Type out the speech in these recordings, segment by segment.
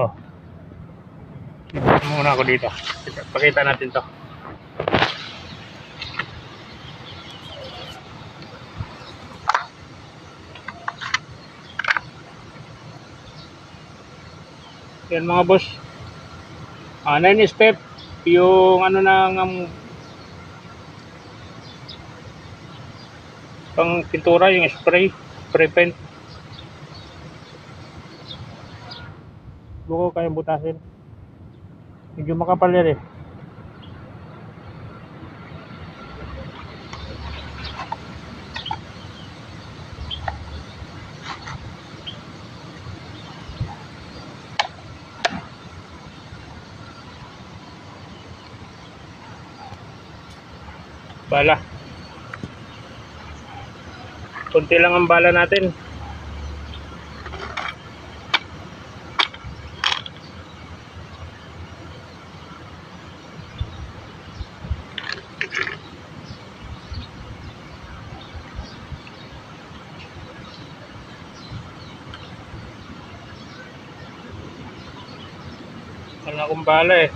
Oh. Dito muna ako dito. Pakita natin to. Yan mga boss. 9 step yung ano ng pang pintura, yung spray paint. Buko kayong butasin. Medyo makapal yan eh. Bala. Kunti lang ang bala natin. Wala akong bala eh.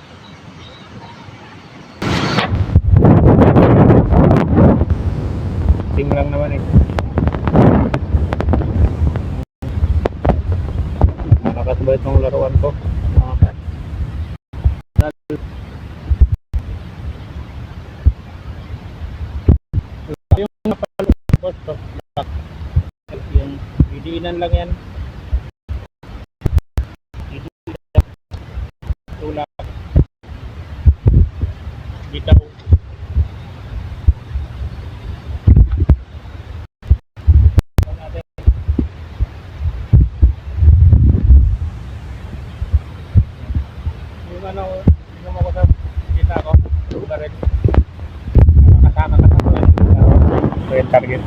Ting lang naman eh. Nakasabay itong laruan ko. Yung napalabas to. Yung bidiinan lang yan. Tulak. Bitaw. Yung ano ko sa kita ko. Lugar rin. Nakasama ka sa ito yung target.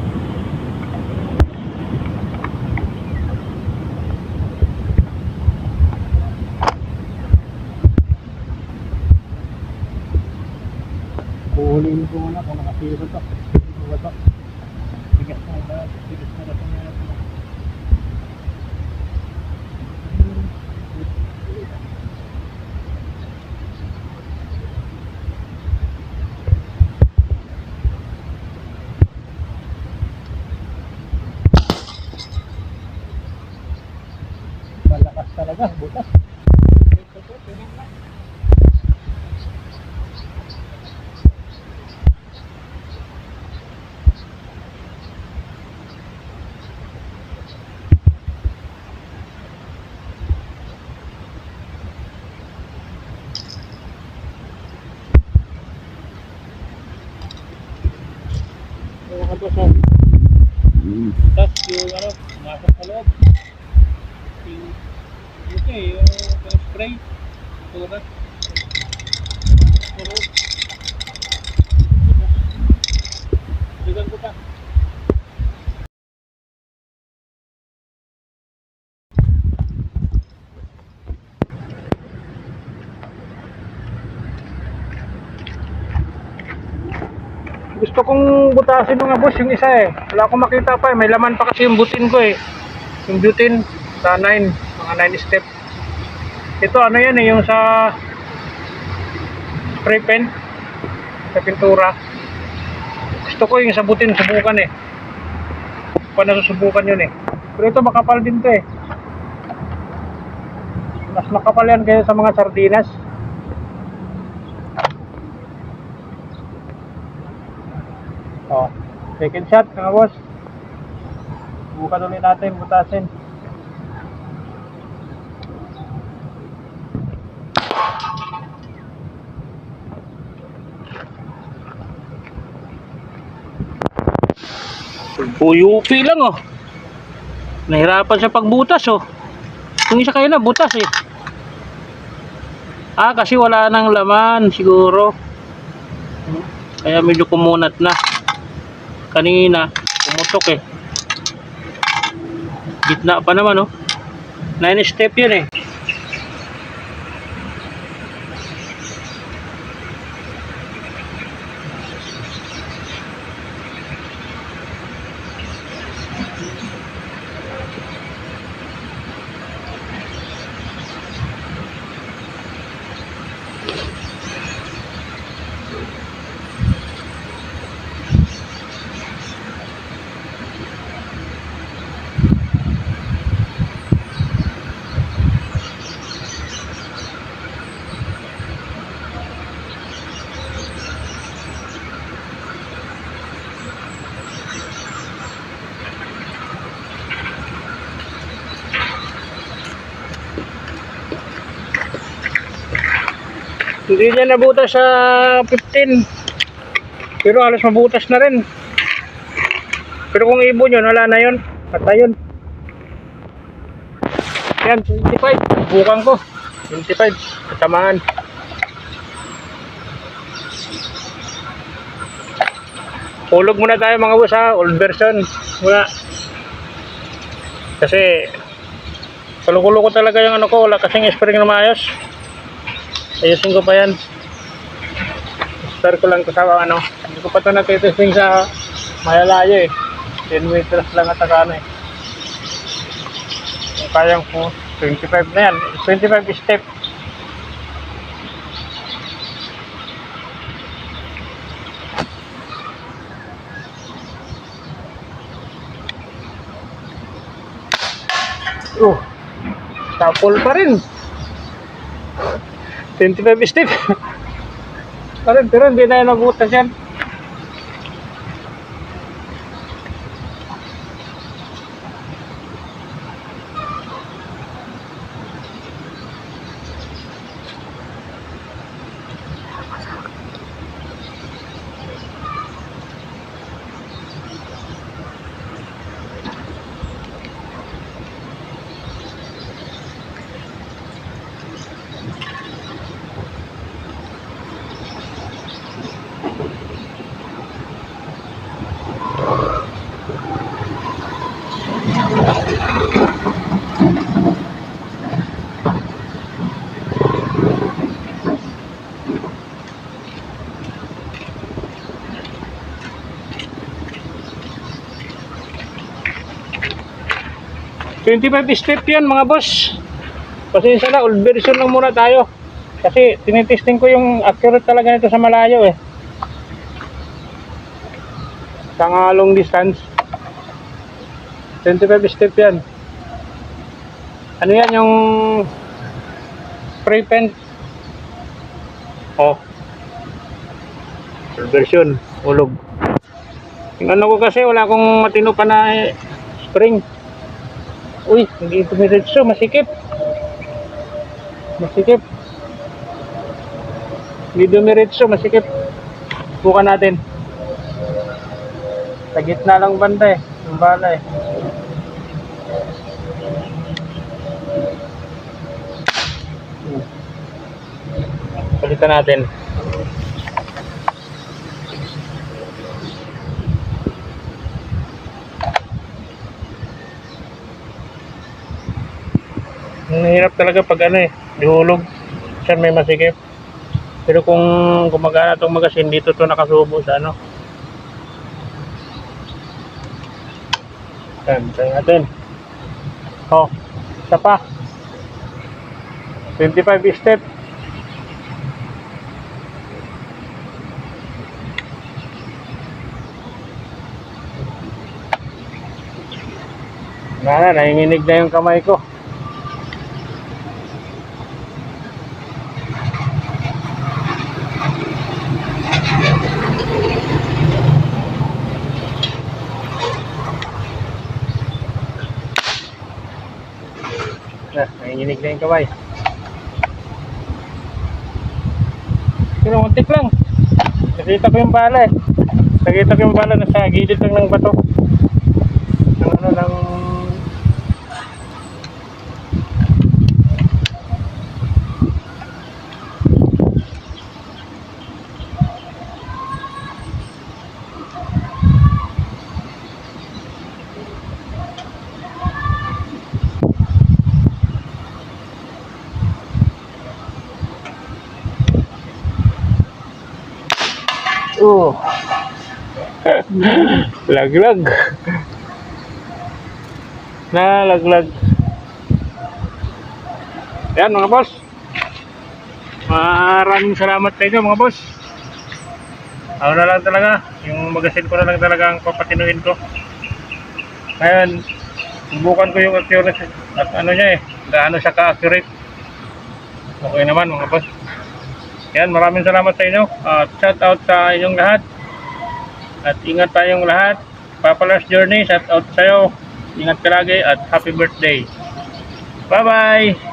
Kuhuliin ko muna kung nakasira to. Ito. Bigas na ba? Bigas na ba ito na ito? Malakas talaga, butas. Tapos yung ano, masok sa loob. Yung spray. Tulad. Bigan ko pa. Gusto kong butasin mga boss yung isa eh. Wala akong makita pa eh. May laman pa kasi yung butin ko eh. Yung butin sa 9, mga 9 step. Ito ano yan eh, yung sa spray paint, sa pintura. Gusto ko yung sa butin subukan eh. Paano susubukan yun eh. Pero ito makapal din to eh. Mas makapal yan kaya sa mga sardinas. Oh, second shot mga boss. Subukan ulit natin butasin. Uyupi lang oh. Nahirapan sa pagbutas oh. Kung isa kayo na butas eh. Kasi wala nang laman siguro. Kaya medyo kumunat na. Kanina pumutok eh. Gitna pa naman oh. 9 step yun eh. Hindi niya nabutas sa 15. Pero halos mabutas na rin. Pero kung ibon yun, wala na yun. Patay yun. Yan, 25. Bukan ko. 25. Katamaan. Hulog muna tayo mga boss ha. Old version. Muna. Kasi kalukulo ko talaga yung ano ko. Wala kasing spring na maayos. Ayusin ko pa yan. Start ko lang ko sa ano. Hindi ko pa ito natitesting sa malalayo eh. 10 meters lang at ano eh. Kayang po 25 na yan. 25 step. Tapol pa rin. 25 step. Pero hindi na yung nagutas yan. $25 step yan mga boss. Pasensya na, old version lang muna tayo. Kasi tinitesting ko yung accurate talaga nito sa malayo eh. Sa nga long distance. 25 step yan. Ano yan yung spray paint? Oh. Old version, ulog. Yung ano ko kasi wala akong matino pa na spring. Uy, hindi dumiretso, masikip. Masikip. Hindi dumiretso, masikip. Bukan natin. Sa gitna lang banda eh. Yung bala eh. Palitan natin. Mahirap talaga pag ano eh, dihulog. Siya may masikip. Pero kung gumagana itong magasin, dito to nakasubo sa ano. Yan, tayo natin. Oh, isa pa. 25 step. Nanginginig na yung kamay ko. Nanginginig na yung kamay. Pero muntik lang. Nakita ko yung bala eh. Nakita ko yung bala na sa gilid lang ng bato. Ng ano ng laglag. Nalaglag. Ayan mga boss. Maraming salamat sa inyo mga boss. Ako na lang talaga. Yung magasin ko na lang talaga ang papatinuin ko. Ngayon, subukan ko yung accuracy at ano niya eh. Gaano siya ka-accurate. Okay naman mga boss. Yan, maraming salamat sa inyo. Shout out sa inyong lahat. At ingat tayong lahat. Papa Lars Journey, shout out sa'yo. Ingat ka lagi at happy birthday. Bye bye.